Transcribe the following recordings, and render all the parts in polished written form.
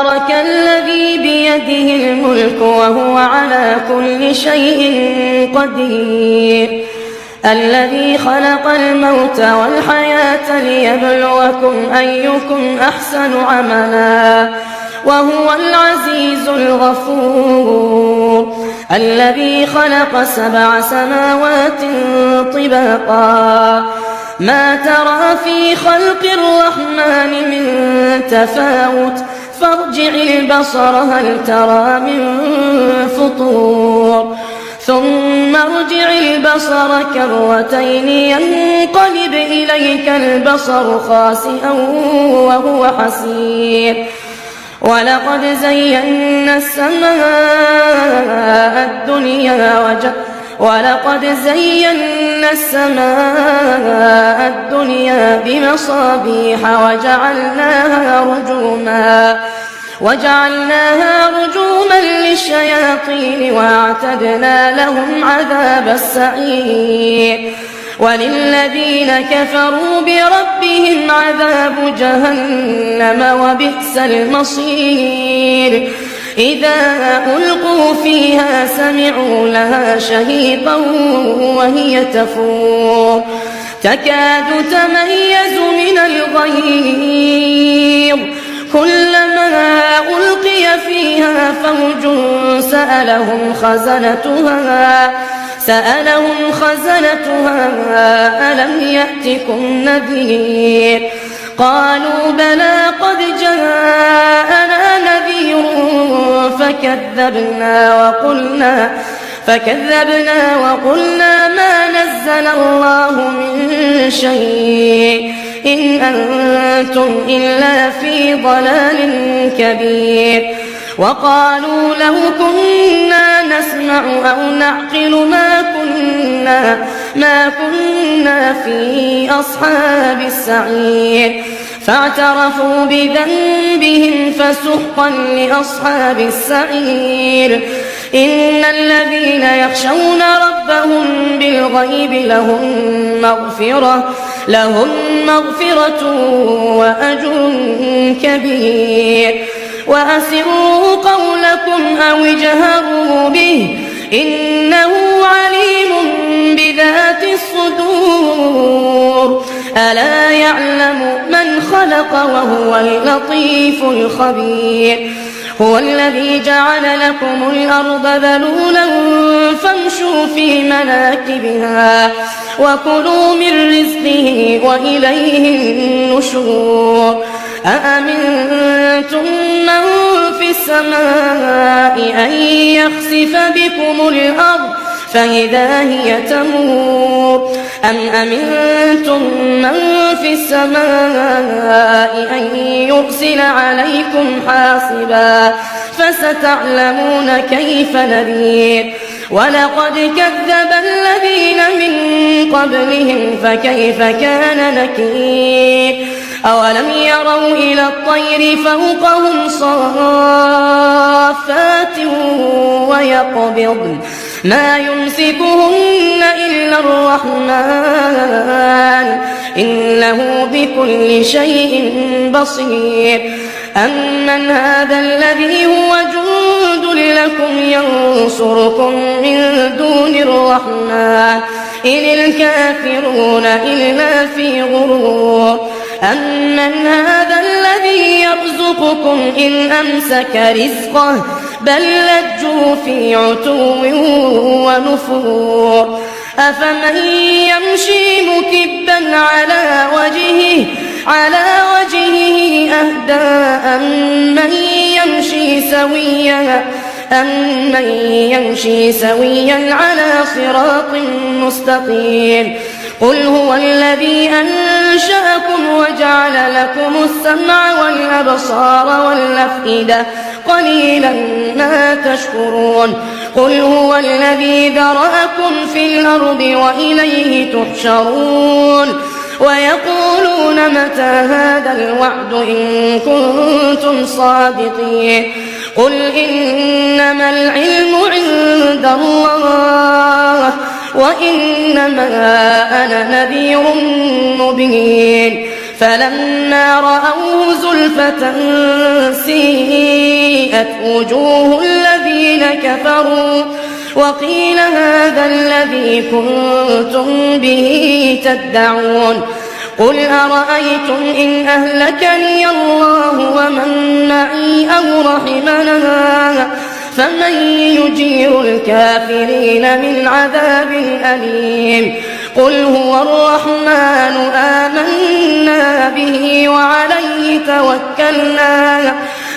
تبارك الذي بيده الملك وهو على كل شيء قدير الذي خلق الموت والحياة ليبلوكم أيكم أحسن عملا وهو العزيز الغفور الذي خلق 7 سماوات طباقا ما ترى في خلق الرحمن من تفاوت فارجع البصر هل ترى من فطور ثم ارجع البصر كرتين ينقلب إليك البصر خاسئا وهو حسير ولقد زينا السماء الدنيا بمصابيح وجعلناها رجوما للشياطين وأعتدنا لهم عذاب السعير وللذين كفروا بربهم عذاب جهنم وبئس المصير إذا ألقوا فيها سمعوا لها شهيقا وهي تفور تكاد تميز من الغيظ كلما ألقي فيها فوج سألهم خزنتها ألم يأتكم نذير قالوا بلى قد جاءنا نذير فكذبنا وقلنا ما نزل الله من شيء إن أنتم إلا في ضلال كبير وقالوا لو كنا نسمع أو نعقل ما كنا في أصحاب السعير فاعترفوا بذنبهم فسحقا لأصحاب السعير إن الذين يخشون ربهم بالغيب لهم مغفرة وأجر كبير وأسروا قولكم أو اجهروا به إنه عليم بذات الصدور ألا يعلم من خلق وهو اللطيف الخبير هو الذي جعل لكم الأرض ذلولا فامشوا في مناكبها وكلوا من رزقه وإليه النشور أأمنتم من في السماء أن يخسف بكم الأرض فإذا هي تمور أم أمنتم من في السماء أن يرسل عليكم حاصبا فستعلمون كيف نذير ولقد كذب الذين من قبلهم فكيف كان نكير أولم يروا إلى الطير فوقهم صافات ويقبضن ما يمسكهن إلا الرحمن إنه بكل شيء بصير أمن هذا الذي هو جند لكم ينصركم من دون الرحمن إن الكافرون إلا في غرور أمن هذا الذي يرزقكم إن أمسك رزقه بل لجوا في عتو ونفور أفمن يمشي مكبا على وجهه أهدى أمن يمشي سويا على صراط مستقيم قل هو الذي أنشأكم وجعل لكم السمع والأبصار والأفئدة قليلا ما تشكرون قل هو الذي ذرأكم في الأرض وإليه تحشرون ويقولون متى هذا الوعد إن كنتم صادقين قل إنما العلم عند الله وإنما أنا نذير مبين فلما رأوه زلفة سيئة سيئت وجوه الذين كفروا وقيل هذا الذي كنتم به تدعون قل أرأيتم إن أهلكني الله ومن معي أو رحمنا فمن يجير الكافرين من عذاب أليم قل هو الرحمن آمنا به وعليه توكلنا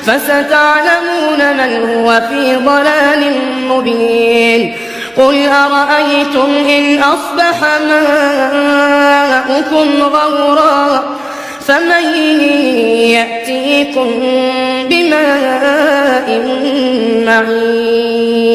فستعلمون من هو في ضلال مبين قل أرأيتم إن أصبح ماؤكم غورا فمن يأتيكم بماء معين